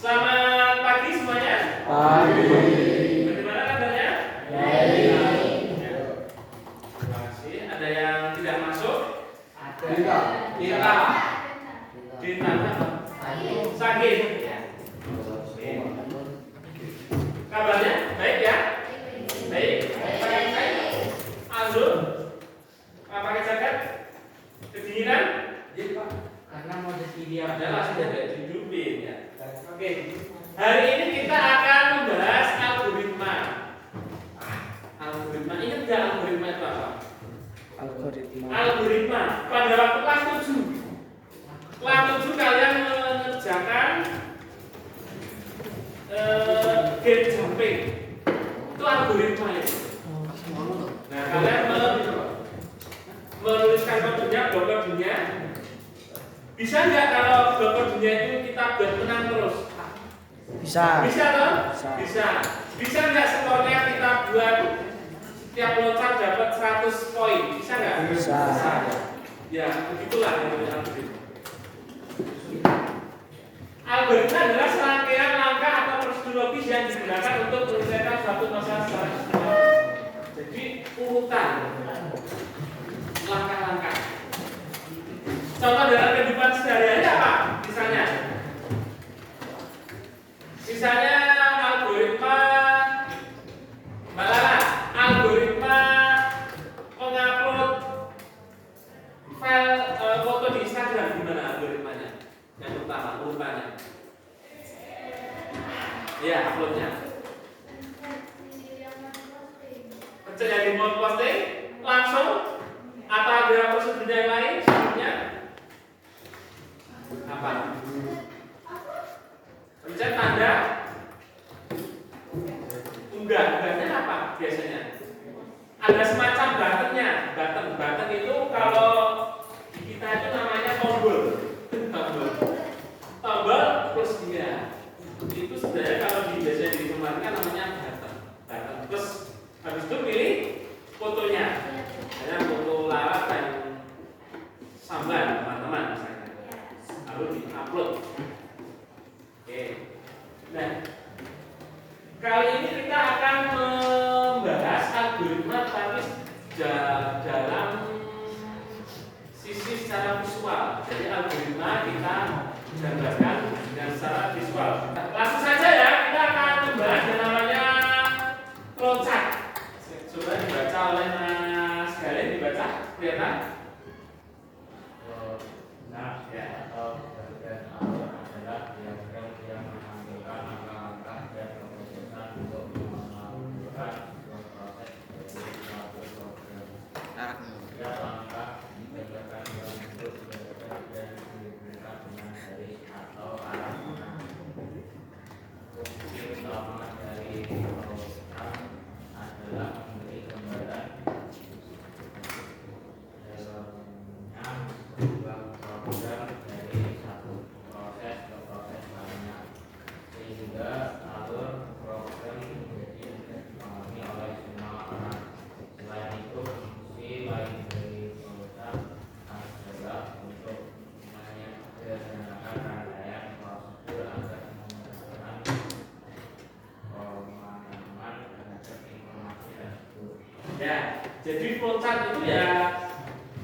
Selamat pagi semuanya. Pagi. Bagaimana kabarnya? Baik. Terima kasih. Ada yang tidak masuk? Ada. Kita. Sakit. Ya. Kabarnya baik ya? Baik. Pakai Aldo. Pakai jaket? Kedinginan? Iya Pak, karena mau jadi dia Adalah sudah dihidupin ya. Oke. Hari ini kita akan membahas algoritma. Algoritma. Ingat nggak algoritma itu apa? Algoritma. Pada waktu kelas 7. Kelas 7 kalian mengerjakan gate jumping. Itu algoritma ya. Nah, kalian menuliskan kodenya, blok kodenya. Bisa nggak kalau blok kodenya itu kita buat menang terus? Bisa. Bisa toh? Bisa. Bisa. Bisa nggak skornya kita buat setiap loncat dapat 100 poin? Bisa nggak? Bisa. Ya, begitulah yang namanya algoritma. Algoritma adalah serangkaian langkah atau prosedur logis yang digunakan untuk menyelesaikan suatu masalah secara sistematis. Jadi urutan langkah-langkah. Contoh dalam kehidupan sehari-hari apa? Misalnya algoritma Mbak Lala, algoritma mengupload file foto di Instagram gimana algoritmanya? Yang pertama urutannya. Ya, uploadnya. Pencet yang di mau posting langsung atau ada prosedur yang lain sebelumnya? Apa? Pencet tanda unggahnya apa biasanya? Ada semacam buttonnya. Button itu kalau di kita itu namanya tombol. Tombol plus dia. Itu sebenarnya kalau biasanya dikembangkan namanya button. Terus habis itu pilih fotonya. Misalnya foto Lara dan Samban teman-teman misalnya. Lalu di-upload. Oke. Nah, kali ini kita akan membahas algoritma tapi dalam sisi secara visual. Jadi algoritma kita gambarkan dengan secara visual. Langsung saja ya, kita akan membahas yang namanya loncat. Coba dibaca oleh Mas Galih, dibaca, kelihatan? Nah, ya. Ya, jadi flowchart itu ya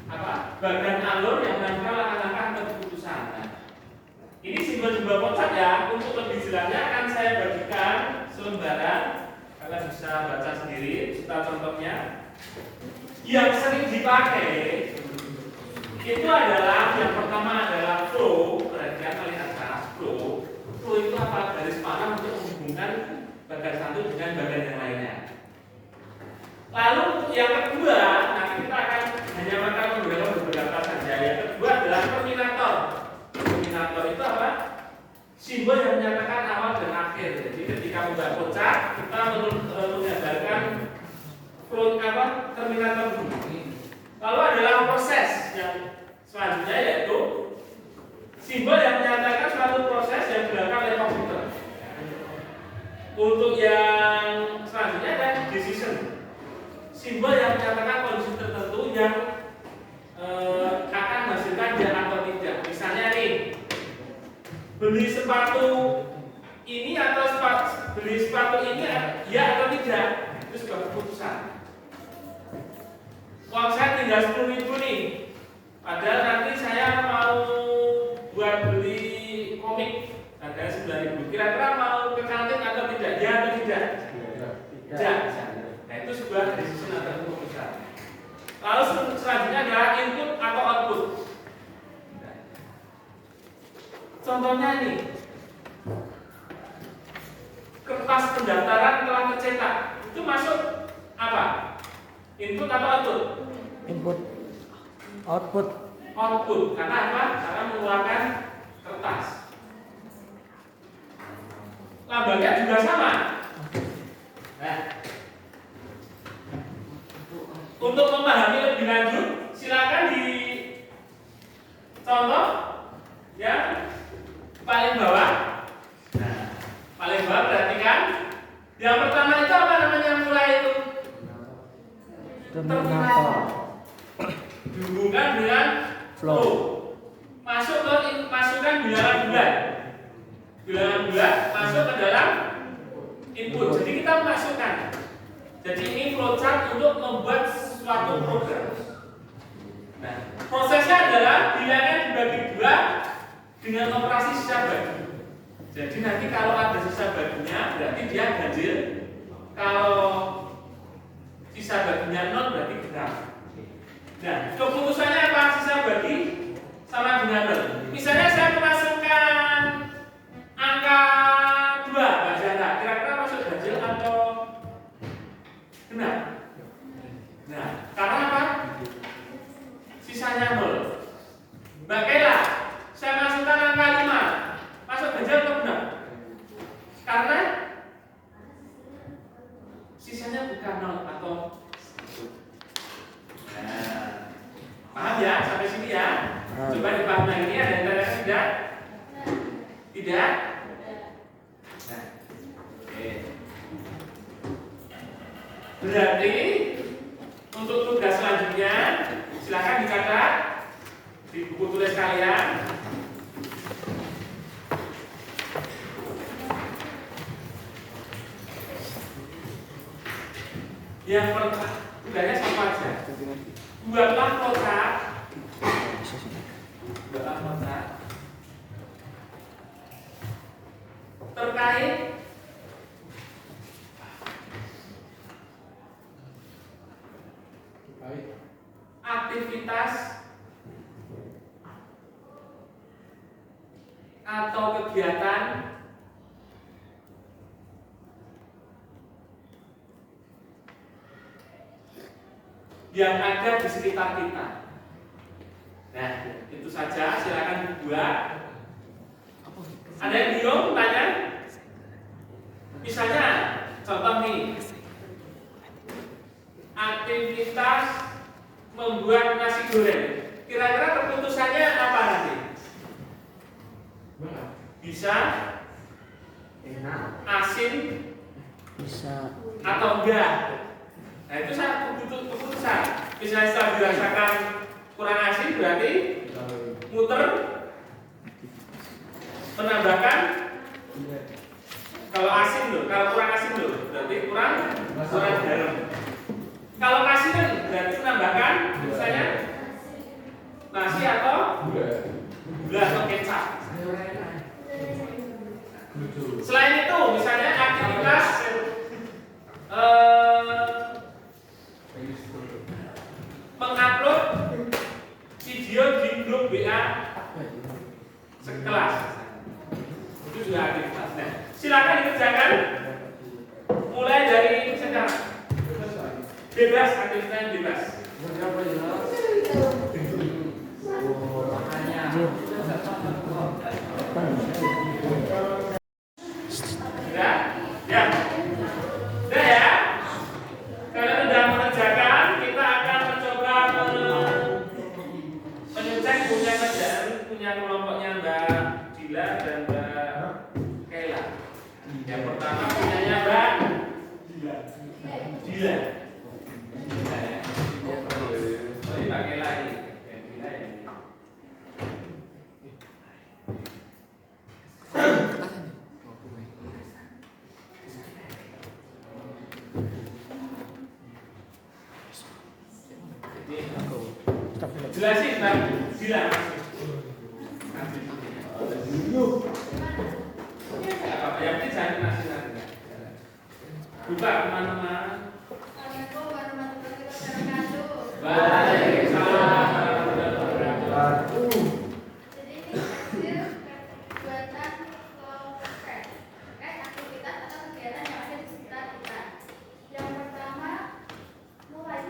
apa? Bagian alur yang menentukan langkah-langkah atau keputusan. Nah, ini simbol-simbol flowchart ya. Untuk lebih jelasnya akan saya bagikan selembaran. Kalian bisa baca sendiri. Serta contohnya. Yang sering dipakai itu adalah yang pertama adalah flow. Perhatikan kalian atas flow. Flow itu apa? Garis panah untuk menghubungkan bagian satu dengan bagian yang lainnya. Lalu untuk yang kedua, nanti kita akan hanya akan menggunakan beberapa saja. Yang kedua adalah terminator. Terminator itu apa? Simbol yang menyatakan awal dan akhir. Jadi ketika membuat flowchart, kita menggambarkan terminator dulu. Lalu adalah proses yang selanjutnya yaitu simbol yang menyatakan suatu proses yang dilakukan oleh komputer. Untuk yang selanjutnya adalah decision. Simbol yang menyatakan kondisi tertentu yang akan menghasilkan ya atau tidak. Misalnya nih, beli sepatu ini atau beli sepatu ini ya atau tidak, itu sebuah keputusan. Uang saya tinggal 10.000 nih, padahal nanti saya mau buat beli komik harganya 9.000. Kira-kira mau ke kantin atau tidak? Ya atau tidak? Tidak. Nah itu sebuah decision atau keputusan. Lalu selanjutnya adalah input atau output. Contohnya nih, kertas pendaftaran telah tercetak, itu masuk apa? Input atau output? Input. Output. Output. Karena apa? Karena mengeluarkan kertas. Lambatnya juga sama. Nah, untuk memahami lebih lanjut, silakan di contoh yang paling bawah. Nah, paling bawah perhatikan. Yang pertama itu apa namanya mulai itu? Terminator. Dihubungkan dengan flow. Masukkan bilangan bulan. Bilangan bulan masuk ke dalam input. Jadi kita masukkan. Jadi ini flowchart untuk membuat suatu program. Nah, prosesnya adalah bilangan dibagi dua dengan operasi sisa bagi. Jadi nanti kalau ada sisa baginya berarti dia ganjil. Kalau sisa baginya 0 berarti genap. Nah, keputusannya apa? Sisa bagi sama dengan 0. Misalnya saya memasukkan angka 2, Mbak Jana. Kira-kira masuk ganjil atau genap? Nah, karena apa? Sisanya 0. Mbak Kela, saya masukkan angka 5. Masuk ganjil atau genap? Karena sisanya bukan 0 atau paham ya sampai sini ya? Coba dipahami yang ini ada yang tidak? Tidak? Nah, oke. Berarti untuk tugas selanjutnya silakan dicatat di buku tulis kalian. Yang pertama, tugasnya sama aja. Buatlah flowchart. Terkait aktivitas atau kegiatan yang ada di sekitar kita. Nah, itu saja. Silakan dibuat. Ada yang bingung? Tanya. Misalnya, contoh nih, aktivitas membuat nasi goreng. Kira-kira keputusannya apa nanti? Bisa enak, asin, Bisa. atau enggak? Nah itu satu keputusan. Misalnya setelah dirasakan kurang asin berarti muter, menambahkan. Kalau asin loh, kalau kurang asin loh berarti kurang garam. Kalau asinan berarti menambahkan misalnya nasi atau gula atau kecap. Selain itu misalnya aktivitas mengupload video di grup WA sekelas, itu juga aktivitas. Nah, silakan dikerjakan mulai dari sekarang. Bebas, aktivitas bebas. Ya, ya, udah ya. Kalian sudah mengerjakan, kita akan mencoba mengecek punya kerjaan, punya kelompoknya Mbak Dila dan Mbak Kayla. Yang pertama punyanya Mbak Dila. Sorry Mbak Kayla ini. Dila ya. Jelasin Pak, silakan. Yang penting saya ngasih nanti. Buka teman-teman. Assalamualaikum warahmatullahi wabarakatuh. Waalaikumsalam warahmatullahi wabarakatuh. Jadi ini hasil buatan kelompok terkait aktivitas atau kegiatan yang ada di sekitar kita. Yang pertama mulai.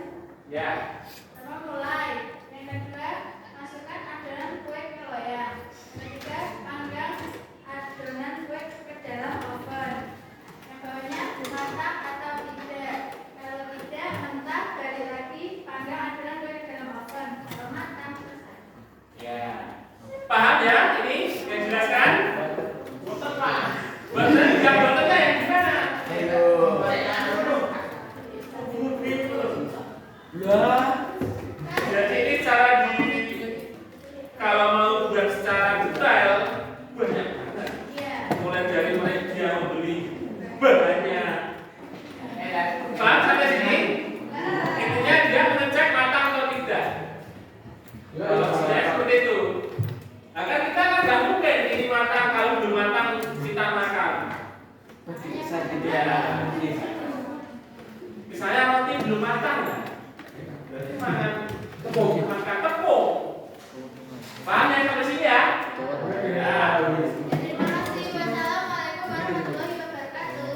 Ya. Mulai. Yang kedua masukkan adonan kue ke loyang. Yang ketiga panggang adonan kue ke dalam oven. Yang bawahnya masak atau tidak. Kalau tidak mentah, balik lagi panggang adonan kue ke dalam oven. Kalau matang selesai. Ya. Paham ya ini yang jelaskan? Boten Pak. Boten yang botennya yang gimana? Lah. Jadi ini cara kalau mau buat secara detail banyak banget. Iya. Mulai dari dia membeli banyak. Paham sampai sini? Intinya dia mengecek matang atau tidak. Kalau sudah seperti itu. Agar kita kan nggak mungkin ini matang kalau belum matang kita makan. Ya. Misalnya roti belum matang, berarti makan tepung. Paham ya sampai sini ya? Ya. Terima kasih. Wassalamualaikum warahmatullahi wabarakatuh.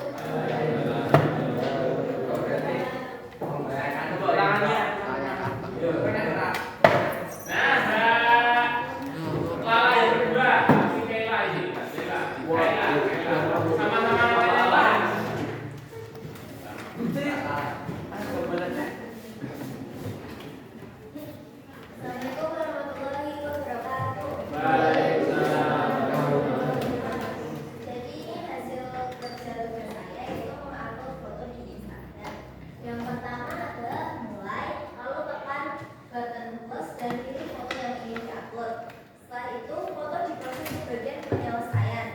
Nah, Lala yang kedua, si Kayla ini, Kayla. Sama-sama namanya Lala. Assalamualaikum warahmatullahi wabarakatuh. Jadi ini hasil kerja tugas saya itu mengupload foto di Instagram. Yang pertama adalah mulai, lalu tekan button plus dan pilih foto yang ingin diupload. Setelah itu foto diproses di bagian penyelesaian.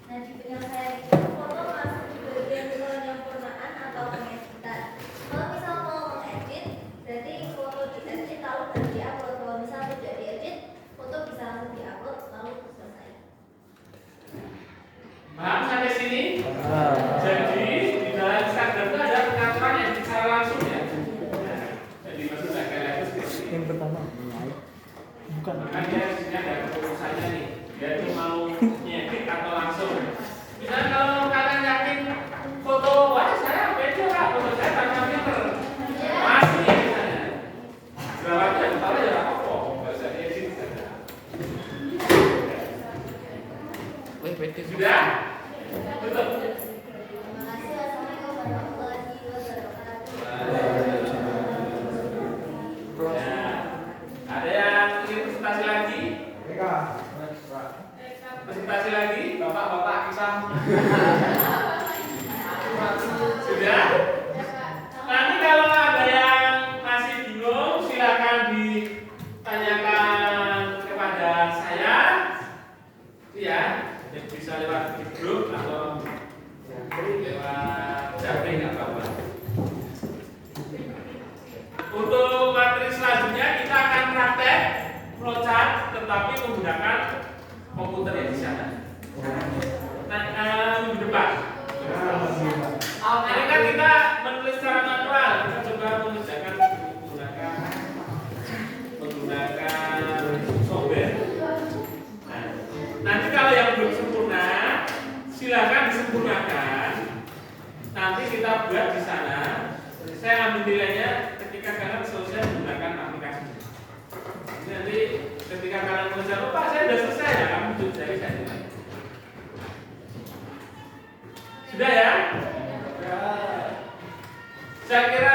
Nah di penyelesaian itu foto masuk di bagian penyempurnaan atau pengeditan. Kalau misal mau mengedit, berarti foto diedit lalu baru diupload. Kalau misal tidak diedit, foto bisa langsung diupload lalu selesai. Paham sampai sini? Jadi di dalam Instagram itu ada pengaturan yang bicara langsung ya. Nah, jadi maksud saya Kayla itu seperti ini. yang pertama mulai. Bukan. Makanya di sini ada keputusannya nih. Dia itu mau nyedit atau langsung. Misalnya kalau kalian yakin foto, wah saya beda Kak, foto saya tanpa filter. Masih misalnya. Jawabnya kalau ya apa? Bahasa edit saja. Sudah? Tutup. Terima kasih. Wassalamualaikum warahmatullahi wabarakatuh. Ya. Ada yang ingin presentasi lagi? Presentasi lagi? Bapak-bapak kisah. Sudah? Nanti kalau ada yang masih bingung, silakan ditanyakan kepada saya. Ya, bisa lewat grup atau lewat japri nggak apa-apa. Untuk materi selanjutnya kita akan praktek flowchart tetapi menggunakan komputer yang di sana. Nah, minggu depan. Ini kan kita menulis secara manual, kita coba mengerjakan menggunakan software. Nah, nanti kalau yang belum sempurna, silakan disempurnakan. Nanti kita buat di sana. Saya ambil nilainya ketika kalian selesai menggunakan aplikasi. Jadi ketika kalian mengejar, Pak saya sudah selesai ya, kamu tuh dari saya nilai. Sudah ya? Saya kira